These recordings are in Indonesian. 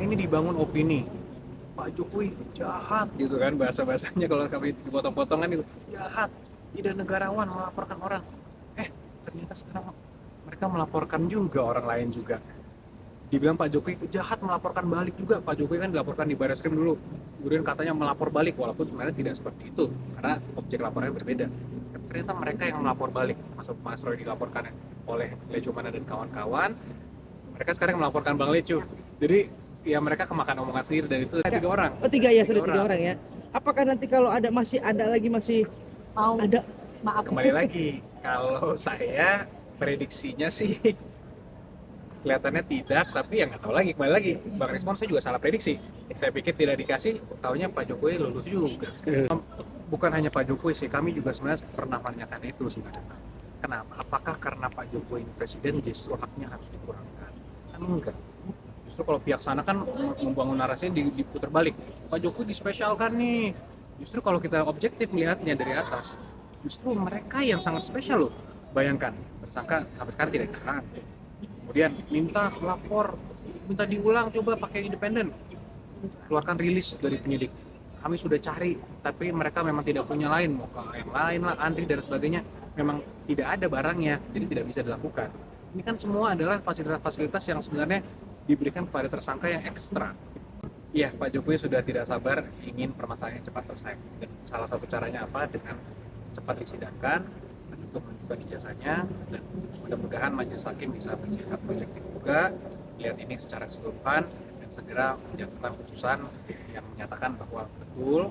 ini dibangun opini Pak Jokowi jahat gitu kan, bahasa-bahasanya kalau kami dipotong-potongan itu jahat, tidak negarawan melaporkan orang. Ternyata sekarang mereka melaporkan juga orang lain juga. Dibilang Pak Jokowi jahat melaporkan balik juga. Pak Jokowi kan dilaporkan di Barreskrim dulu, kemudian katanya melapor balik, walaupun sebenarnya tidak seperti itu karena objek laporannya berbeda. Ternyata mereka yang melapor balik, masuk Mas Roy dilaporkan oleh Lecu Mana dan kawan-kawan, mereka sekarang melaporkan Bang Lecu. Jadi ya mereka kemakan omongan sendiri, dan itu 3 orang. Oh tiga ya, sudah 3 orang ya. Apakah nanti kalau ada lagi masih Mau ada? maaf. Kembali lagi, kalau saya prediksinya sih kelihatannya tidak, tapi ya nggak tahu lagi. Kembali lagi, Bang Respon saya juga salah prediksi. Saya pikir tidak dikasih, taunya Pak Jokowi lulus juga. Bukan hanya Pak Jokowi sih, kami juga sebenarnya pernah menanyakan itu sebenarnya. Kenapa? Apakah karena Pak Jokowi ini presiden justru haknya harus dikurangkan? Kan enggak. Justru kalau pihak sana kan membangun narasinya diputar balik. Pak Jokowi dispesialkan nih. Justru kalau kita objektif melihatnya dari atas, justru mereka yang sangat spesial loh. Bayangkan, tersangka sampai sekarang tidak ditahan. Kemudian minta lapor, minta diulang, coba pakai independen, keluarkan rilis dari penyidik. Kami sudah cari, tapi mereka memang tidak punya lain, mau ke yang lain lah, antri dan sebagainya, memang tidak ada barangnya, jadi tidak bisa dilakukan. Ini kan semua adalah fasilitas-fasilitas yang sebenarnya diberikan kepada tersangka yang ekstra. Iya, Pak Jokowi sudah tidak sabar ingin permasalahannya cepat selesai. Dan salah satu caranya apa? Dengan cepat disidangkan, untuk menunjukkan ijazahnya, dan mudah-mudahan majelis hakim bisa bersikap objektif juga, lihat ini secara keseluruhan, dan segera menjatuhkan putusan yang menyatakan bahwa betul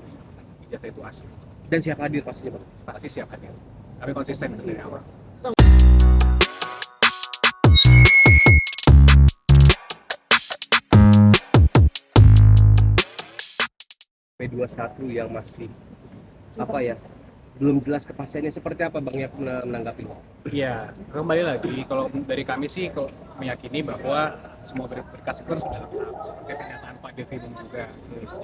ijazah itu asli. Dan siap hadir pastinya Bang. Pasti siap hadir. Kami konsisten dari awal. P21 yang masih apa ya, belum jelas kepastiannya seperti apa Bang ya menanggapi? Iya, kembali lagi, kalau dari kami sih kalau meyakini bahwa semua berkas itu kan sudah lengkap, seperti pernyataan Pak Dirkrimum juga.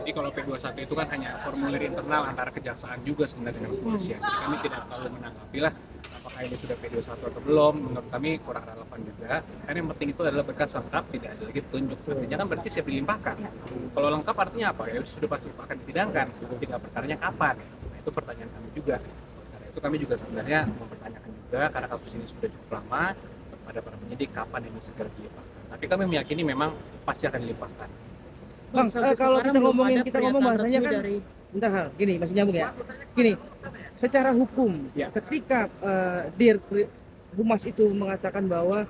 Jadi kalau P21 itu kan hanya formulir internal antara kejaksaan juga sebenarnya dengan kepolisian. Kami tidak terlalu menanggapi lah apakah ini sudah P21 atau belum. Menurut kami kurang relevan juga, karena yang penting itu adalah berkas lengkap, tidak ada lagi petunjuk. Artinya kan berarti siap dilimpahkan. Kalau lengkap artinya apa? Ya sudah pasti akan disidangkan, tinggal perkaranya kapan. Nah, itu pertanyaan kami juga. Karena itu kami juga sebenarnya mempertanyakan juga, karena kasus ini sudah cukup lama, pada para penyidik kapan ini segera dilimpahkan. Tapi kami meyakini memang pasti akan dilimpahkan. Bang, Sampai kalau sekarang kita belum ngomongin ada kita ngomong pernyataan bahasanya resmi kan dari bentar hal gini, masih nyambung ya. Gini, secara hukum Ya. ketika Humas itu mengatakan bahwa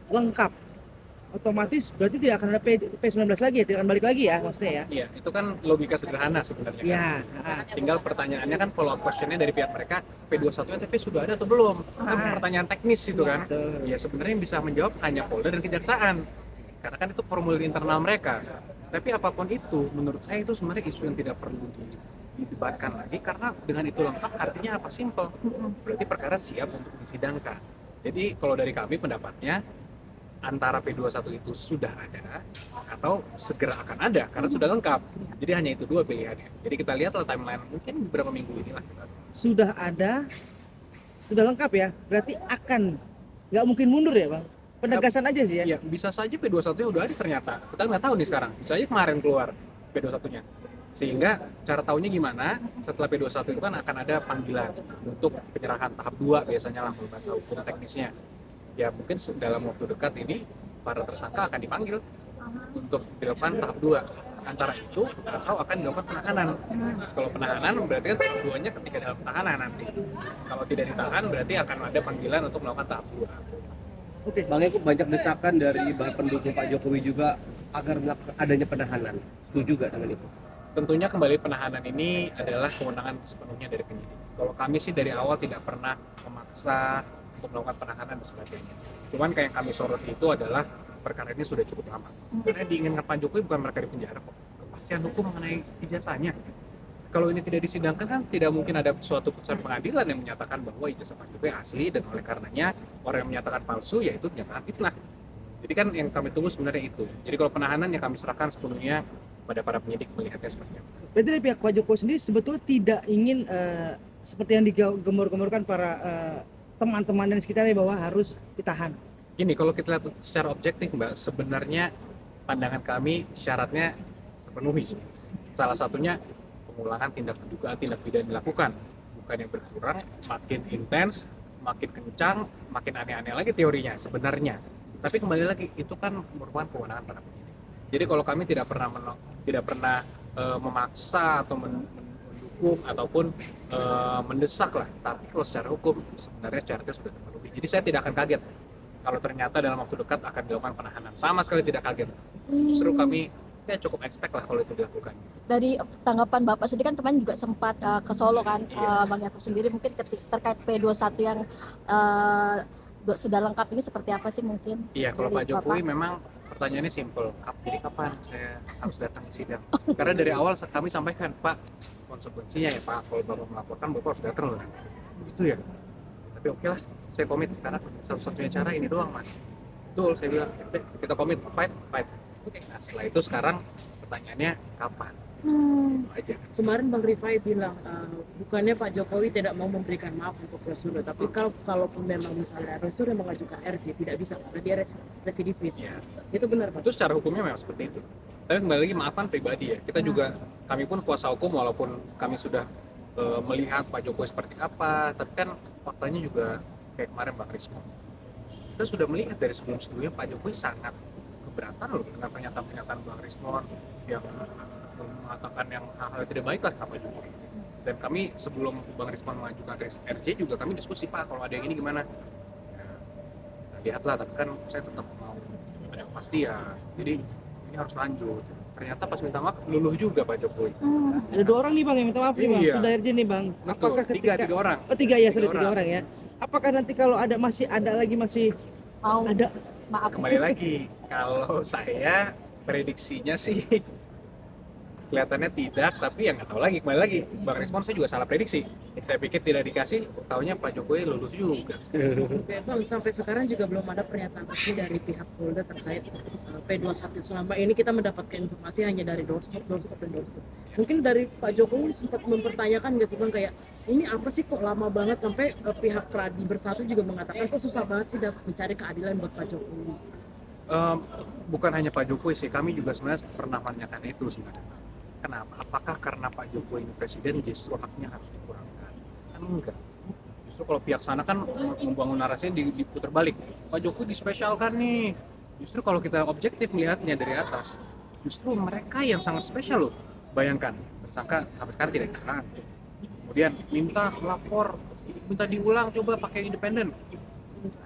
lengkap, otomatis berarti tidak akan ada P19 lagi ya, tidak akan balik lagi ya maksudnya ya. Iya, itu kan logika sederhana sebenarnya. Iya, Kan? Tinggal pertanyaannya kan follow up question-nya dari pihak mereka, P21 NTP sudah ada atau belum? Itu pertanyaan teknis itu kan. Betul. Ya sebenarnya yang bisa menjawab hanya Polda dan Kejaksaan. Karena kan itu formulir internal mereka. Tapi apapun itu, menurut saya itu sebenarnya isu yang tidak perlu didebatkan lagi, karena dengan itu lengkap artinya apa? Simple. Berarti perkara siap untuk disidangkan. Jadi kalau dari kami pendapatnya, antara P21 itu sudah ada atau segera akan ada karena sudah lengkap. Jadi hanya itu dua pilihannya. Jadi kita lihatlah timeline mungkin beberapa minggu inilah. Sudah ada, sudah lengkap ya. Berarti akan nggak mungkin mundur ya Bang. Penegasan aja sih ya. Ya bisa saja P21 nya udah ada ternyata. Kita nggak tahu nih sekarang. Bisa aja kemarin keluar P21-nya. Sehingga cara tahunya gimana? Setelah P21 itu kan akan ada panggilan untuk penyerahan tahap 2 biasanya lah bahasa hukum teknisnya. Ya mungkin dalam waktu dekat ini para tersangka akan dipanggil untuk dilakukan tahap 2. Antara itu atau akan dilakukan penahanan. Kalau penahanan berarti kan tahap 2-nya ketika dalam tahanan nanti. Kalau tidak ditahan berarti akan ada panggilan untuk melakukan tahap 2. Oke, Bang Eko, banyak desakan dari pendukung Pak Jokowi juga agar adanya penahanan. Setuju gak dengan itu? Tentunya kembali penahanan ini adalah kewenangan sepenuhnya dari penyidik. Kalau kami sih dari awal tidak pernah memaksa untuk melakukan penahanan dan sebagainya. Cuman kayak yang kami soroti itu adalah perkara ini sudah cukup lama. Karena yang diinginkan Pak Jokowi bukan mereka di penjara kok. Kepastian hukum mengenai ijazahnya. Kalau ini tidak disidangkan kan tidak mungkin ada suatu putusan pengadilan yang menyatakan bahwa ijazah Pak Jokowi asli, dan oleh karenanya orang yang menyatakan palsu yaitu dinyatakan fitnah. Jadi kan yang kami tunggu sebenarnya itu. Jadi kalau penahanan yang kami serahkan sepenuhnya pada para penyidik melihatnya seperti apa. Berarti dari pihak Pak Jokowi sendiri sebetulnya tidak ingin seperti yang digemur-gemurkan para teman-teman dan sekitarnya bahwa harus ditahan. Gini, kalau kita lihat secara objektif Mbak, sebenarnya pandangan kami syaratnya terpenuhi. Salah satunya pengulangan dugaan tindak pidana dilakukan, bukan yang berkurang, makin intens, makin kencang, makin aneh-aneh lagi teorinya sebenarnya. Tapi kembali lagi itu kan merupakan kewenangan para penyidik. Jadi kalau kami tidak pernah memaksa atau mendukung ataupun mendesak lah. Tapi kalau secara hukum sebenarnya syaratnya sudah terpenuhi. Jadi saya tidak akan kaget kalau ternyata dalam waktu dekat akan dilakukan penahanan. Sama sekali tidak kaget. Justru kami ya cukup expect lah kalau itu dilakukan. Dari tanggapan Bapak sendiri kan kemarin juga sempat ke Solo kan, Iya. Bang Yakub sendiri mungkin terkait P21 yang sudah lengkap ini seperti apa sih mungkin? Iya, kalau Pak dari Jokowi Bapak? memang pertanyaannya simpel. Jadi kapan saya harus datang ke sidang? Karena dari awal kami sampaikan, Pak, konsekuensinya ya Pak, kalau Bapak melaporkan, Bapak harus datang loh. Itu ya. Tapi oke lah, saya komit karena satu-satunya cara ini doang, Mas. Betul, saya bilang, "Dek, kita komit, fight. Nah, setelah itu sekarang pertanyaannya kapan? Itu aja. Kemarin Bang Rifai bilang bukannya Pak Jokowi tidak mau memberikan maaf untuk Rosulo, tapi kalaupun memang misalnya Rosulo mengajukan RJ tidak bisa karena dia residivis. Iya. Itu benar Pak? Itu secara hukumnya memang seperti itu. Tapi kembali lagi maafkan pribadi ya. Kita juga, kami pun kuasa hukum walaupun kami sudah melihat Pak Jokowi seperti apa, tapi kan faktanya juga kayak kemarin Bang Rismo. Kita sudah melihat dari sebelum-sebelumnya Pak Jokowi sangat keberatan loh dengan pernyataan-pernyataan Bang Rismon yang mengatakan yang hal-hal tidak baik lah sama Jokowi. Dan kami sebelum Bang Rismon mengajukan RJ juga kami diskusi, Pak kalau ada yang ini gimana? Kita lihatlah, tapi kan saya tetap mau ada kepastian. Jadi ini harus lanjut. Ternyata pas minta maaf luluh juga Pak Jokowi. Ada 2 orang nih bang yang minta maaf nih bang, Iya. sudah RJ nih bang. Betul, Apakah ketika tiga orang. Oh 3 ya, sudah 3 orang. orang ya. Apakah nanti kalau masih Mau ada maaf. Kembali lagi, kalau saya prediksinya sih kelihatannya tidak, tapi ya nggak tahu lagi. Kembali lagi, Bang Rismon saya juga salah prediksi. Saya pikir tidak dikasih, taunya Pak Jokowi lulus juga. Oke, Bang, sampai sekarang juga belum ada pernyataan resmi dari pihak Polda terkait P21. Selama ini kita mendapatkan informasi hanya dari doorstop. Mungkin dari Pak Jokowi sempat mempertanyakan nggak sih Bang, kayak ini apa sih kok lama banget, sampai pihak Pradi Bersatu juga mengatakan kok susah banget sih mencari keadilan buat Pak Jokowi. Bukan hanya Pak Jokowi sih, kami juga sebenarnya pernah menanyakan itu sebenarnya. Kenapa? Apakah karena Pak Jokowi ini presiden justru haknya harus dikurangkan? Kan enggak. Justru kalau pihak sana kan membangun narasinya diputar balik. Pak Jokowi dispesialkan nih. Justru kalau kita objektif melihatnya dari atas, justru mereka yang sangat spesial loh. Bayangkan, tersangka sampai sekarang tidak ditahan. Kemudian minta lapor, minta diulang, coba pakai independen.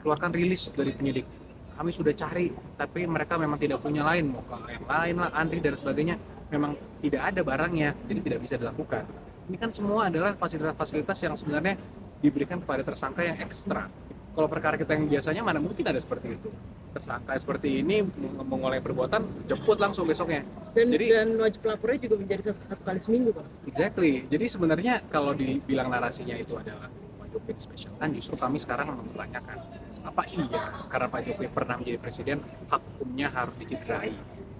Keluarkan rilis dari penyidik. Kami sudah cari, tapi mereka memang tidak punya lain, mau ke yang lain lah, Andri dan sebagainya, memang tidak ada barangnya, jadi tidak bisa dilakukan. Ini kan semua adalah fasilitas-fasilitas yang sebenarnya diberikan kepada tersangka yang ekstra. Kalau perkara kita yang biasanya mana mungkin ada seperti itu. Tersangka seperti ini mengulangi perbuatan, jemput langsung besoknya. Dan wajib lapornya juga menjadi satu kali seminggu Bang. Exactly. Jadi sebenarnya kalau dibilang narasinya itu adalah Pak Jokowi spesial, kan justru kami sekarang mempertanyakan apa iya karena Pak Jokowi pernah menjadi presiden hak hukumnya harus dicederai,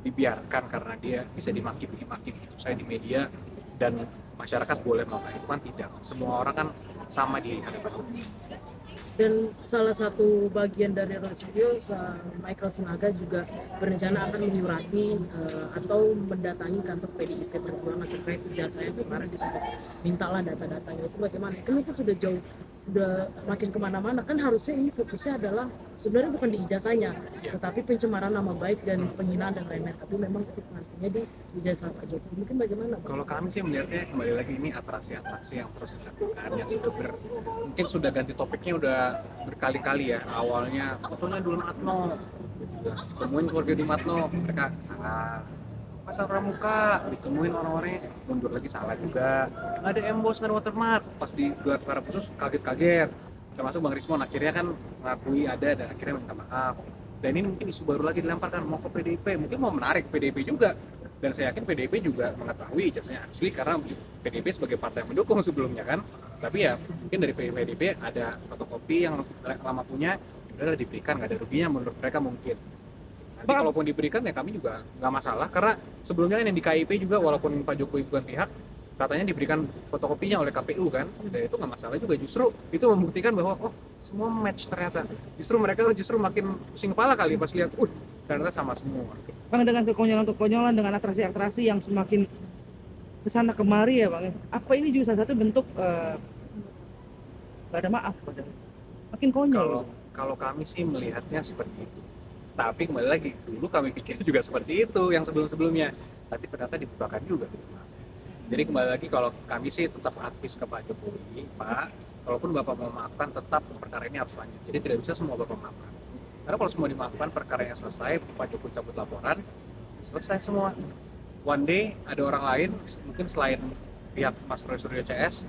dibiarkan karena dia bisa dimaki begitu saya di media dan masyarakat boleh melakukan itu? Kan tidak. Semua orang kan sama di hadapan hukum. Dan salah satu bagian dari Rosulo, Michael Sinaga juga berencana akan menyurati atau mendatangi kantor PDIP Perjuangan terkait ijazah yang kemarin disebut mintalah data-datanya. Itu bagaimana? Kan itu sudah jauh, udah makin kemana-mana. Kan harusnya ini fokusnya adalah sebenarnya bukan di ijazahnya, tetapi pencemaran nama baik dan penghinaan dan lain-lain. Tapi memang substansinya di ijazah Pak Jokowi. Mungkin bagaimana Bang? Kalau kami sih melihatnya kembali lati ini atraksi yang terus dilakukan, yang sudah mungkin sudah ganti topiknya udah berkali-kali ya. Awalnya sebetulnya dulu Matno, ditemuin keluarga di Matno, mereka salah. Pasar Pramuka, ditemuin orang-orangnya mundur lagi salah juga. Nggak ada embos, nggak ada watermark. Pas di gelar perkara khusus kaget-kaget. Termasuk Bang Rismon akhirnya kan mengakui ada dan akhirnya minta maaf. Dan ini mungkin isu baru lagi dilemparkan mau ke PDIP, mungkin mau menarik PDIP juga. Dan saya yakin PDIP juga mengetahui ijazahnya asli karena PDIP sebagai partai yang mendukung sebelumnya kan. Tapi ya mungkin dari PDIP ada fotokopi yang lama punya, udah diberikan, nggak ada ruginya menurut mereka mungkin. Nanti kalaupun diberikan ya kami juga nggak masalah karena sebelumnya yang di KIP juga walaupun Pak Jokowi bukan pihak, katanya diberikan fotokopinya oleh KPU kan, dan itu nggak masalah juga. Justru itu membuktikan bahwa oh semua match ternyata. Justru mereka makin pusing kepala kali pas lihat, karena sama semua. Bang, dengan kekonyolan-kekonyolan, dengan atraksi-atraksi yang semakin kesana kemari ya Bang ya. Apa ini juga salah satu bentuk gak ada maaf padahal. Makin konyol. Kalau kami sih melihatnya seperti itu. Tapi kembali lagi, dulu kami pikir juga seperti itu yang sebelum-sebelumnya. Tapi ternyata dibukakan juga. Jadi kembali lagi, kalau kami sih tetap advis ke Pak Jokowi, Pak, kalaupun Bapak mau maafkan, tetap perkara ini harus lanjut. Jadi tidak bisa semua Bapak maafkan. Karena kalau semua dimaafkan, perkaranya selesai, Pak Jokowi cabut laporan, selesai semua. One day ada orang lain, mungkin selain pihak Mas Roy Suryo CS,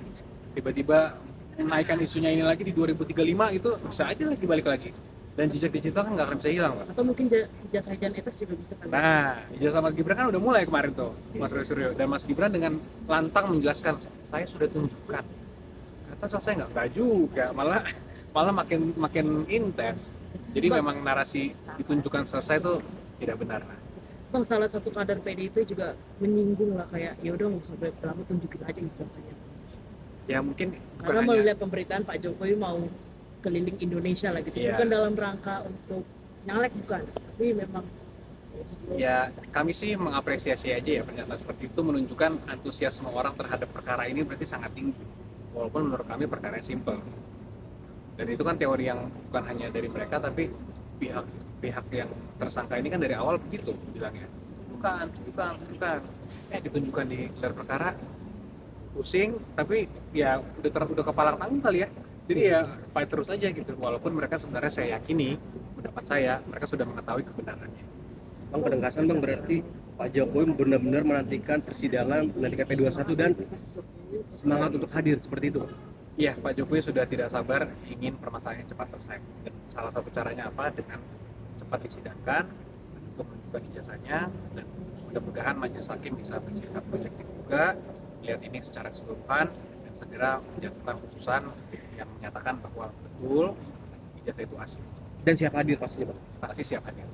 tiba-tiba menaikkan isunya ini lagi di 2035, itu bisa aja lagi balik lagi. Dan jejak digital kan nggak akan bisa hilang, Pak. Atau mungkin ijazah Jan Etes juga bisa kan. Nah, ijazah Mas Gibran kan udah mulai kemarin tuh, Mas Roy Suryo. Dan Mas Gibran dengan lantang menjelaskan, saya sudah tunjukkan. Kata selesai nggak juga, malah makin intens. Jadi memang narasi ditunjukkan selesai itu tidak benar. Bang, salah satu kader PDIP juga menyinggung lah, kayak ya udah nggak usah berlama, tunjukin aja ijazahnya. Ya mungkin Karena melihat pemberitaan Pak Jokowi mau keliling Indonesia lah gitu, Iya. bukan dalam rangka untuk nyalek, bukan, tapi memang ya kami sih mengapresiasi aja ya pernyataan seperti itu, menunjukkan antusiasme orang terhadap perkara ini berarti sangat tinggi. Walaupun menurut kami perkara simple. Dan itu kan teori yang bukan hanya dari mereka, tapi pihak yang tersangka ini kan dari awal begitu bilangnya. Bukan. Ditunjukkan di gelar perkara, pusing, tapi ya udah kepalang tanggung kali ya. Jadi ya fight terus aja gitu. Walaupun mereka sebenarnya, saya yakini, pendapat saya, mereka sudah mengetahui kebenarannya. Bang, penegasan Bang, berarti Pak Jokowi benar-benar menantikan persidangan, menantikan P21 dan semangat untuk hadir seperti itu. Iya, Pak Jokowi sudah tidak sabar ingin permasalahannya cepat selesai. Dan salah satu caranya apa? Dengan cepat disidangkan untuk menunjukkan ijazahnya, dan mudah-mudahan majelis hakim bisa bersikap objektif juga, lihat ini secara keseluruhan, dan segera menjatuhkan putusan yang menyatakan bahwa betul ijazah itu asli. Dan siap hadir pastinya Bang. Pasti siap hadir.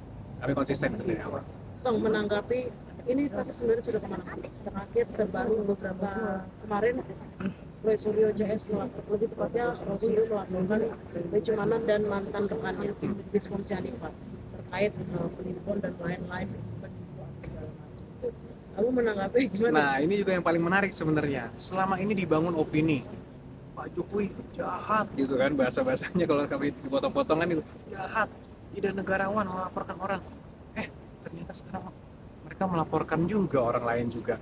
Kami konsisten dari awal. Bang, menanggapi ini kasus sebenarnya sudah kemana-mana. Terakhir terbaru beberapa kemarin Roy Suryo CS melakukan, lebih tepatnya Roy Suryo melakukan pencemaran dan mantan rekannya responsnya nih Pak, terkait penipuan dan lain-lain, penipuan segala macam. Itu kamu menanggapi gimana? Nah, ini juga yang paling menarik sebenarnya. Selama ini dibangun opini Pak Jokowi jahat gitu kan, bahasa-bahasanya kalau kami dipotong-potongan itu jahat, tidak negarawan, melaporkan orang. Ternyata sekarang mereka melaporkan juga orang lain juga.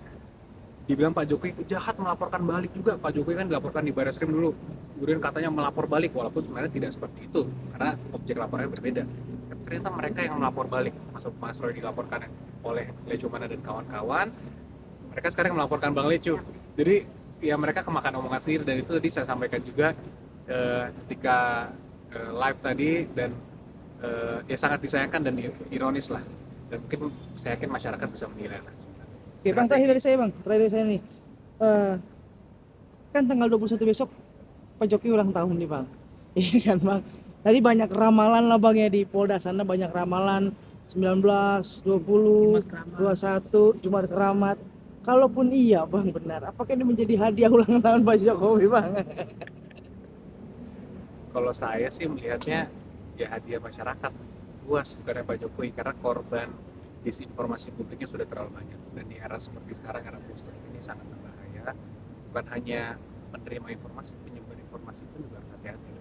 Dibilang Pak Jokowi jahat, melaporkan balik juga. Pak Jokowi kan dilaporkan di Barreskrim dulu, kemudian katanya melapor balik, walaupun sebenarnya tidak seperti itu karena objek laporannya berbeda. Ternyata mereka yang melapor balik. Mas Roy dilaporkan oleh Lecu Mana dan kawan-kawan, mereka sekarang melaporkan Bang Lecu. Jadi ya mereka kemakan omongan sendiri, dan itu tadi saya sampaikan juga ketika live tadi, dan ya sangat disayangkan dan ironis lah, dan mungkin saya yakin masyarakat bisa menilai lah. Oke Bang, terakhir dari saya nih, kan tanggal 21 besok Pak Jokowi ulang tahun nih Bang. Iya kan Bang, tadi banyak ramalan lah Bang ya, di Polda sana banyak ramalan 19, 20, 21 Jumat Keramat. Kalaupun iya Bang benar, apakah ini menjadi hadiah ulang tahun Pak Jokowi Bang? Kalau saya sih melihatnya ya hadiah masyarakat luas, bukan Pak Jokowi, karena korban disinformasi publiknya sudah terlalu banyak, dan di era seperti sekarang, era booster ini sangat berbahaya. Bukan hanya menerima informasi, penyebar informasi pun juga harus hati-hati.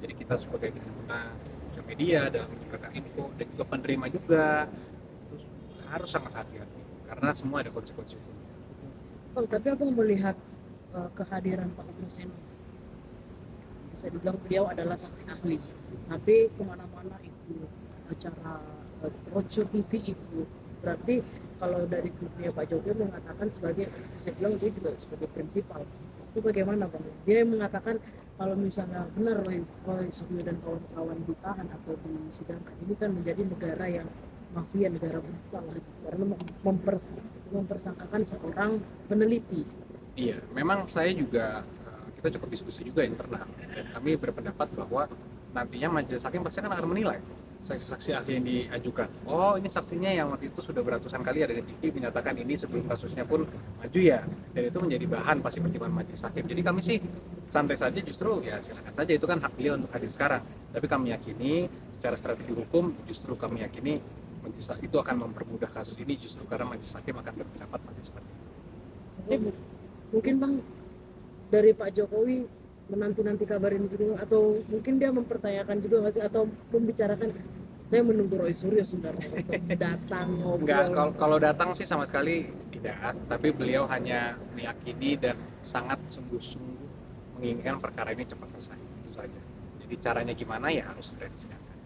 Jadi kita sebagai pengguna sosial media dalam menyebarkan info, dan juga penerima juga itu harus sangat hati-hati, karena semua ada konsekuensi hukum. Bang, tapi aku melihat kehadiran Pak Presiden, bisa dibilang beliau adalah saksi ahli, tapi kemana-mana ikut acara roadshow TV itu, berarti kalau dari grupnya Pak Jokowi mengatakan sebagai, saya bilang dia juga sebagai prinsipal. Itu bagaimana Bang? Dia mengatakan kalau misalnya benar Roy Suryo dan kawan-kawan ditahan atau disidangkan, ini kan menjadi negara yang mafia, negara brutal lah, karena mempersangkakan seorang peneliti. Iya, memang saya juga, kita cukup diskusi juga internal, dan kami berpendapat bahwa nantinya majelis hakim pasti akan menilai saksi-saksi ahli yang diajukan. Oh, ini saksinya yang waktu itu sudah beratusan kali ada di TV menyatakan ini sebelum kasusnya pun maju ya, dan itu menjadi bahan pasti pertimbangan majelis hakim. Jadi kami sih santai saja, justru ya silakan saja, itu kan hak beliau untuk hadir sekarang. Tapi kami yakini secara strategi hukum, justru kami yakini itu akan mempermudah kasus ini justru karena majelis hakim akan berpendapat masih seperti itu. Sip. Mungkin Bang dari Pak Jokowi menanti kabar ini juga, atau mungkin dia mempertanyakan juga nggak sih, atau membicarakan saya menunggu Roy Suryo sebenarnya untuk datang Enggak, ngobrol. kalau datang sih sama sekali tidak, tapi beliau hanya meyakini dan sangat sungguh-sungguh menginginkan perkara ini cepat selesai, itu saja. Jadi caranya gimana ya harus segera disidangkan.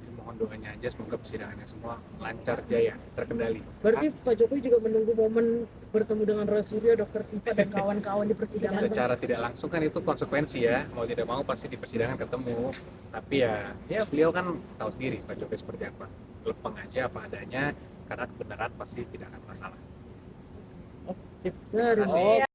Jadi mohon doanya aja semoga persidangannya semua lancar jaya, terkendali. Berarti Pak Jokowi juga menunggu momen bertemu dengan Roy Suryo, Dr. Tiva dan kawan-kawan di persidangan. Bang. Secara tidak langsung kan itu konsekuensi ya, mau tidak mau pasti di persidangan ketemu. Tapi ya beliau kan tahu sendiri Pak Jokowi seperti apa. Lempeng aja apa adanya, karena kebenaran pasti tidak akan masalah. Sip. Terima kasih.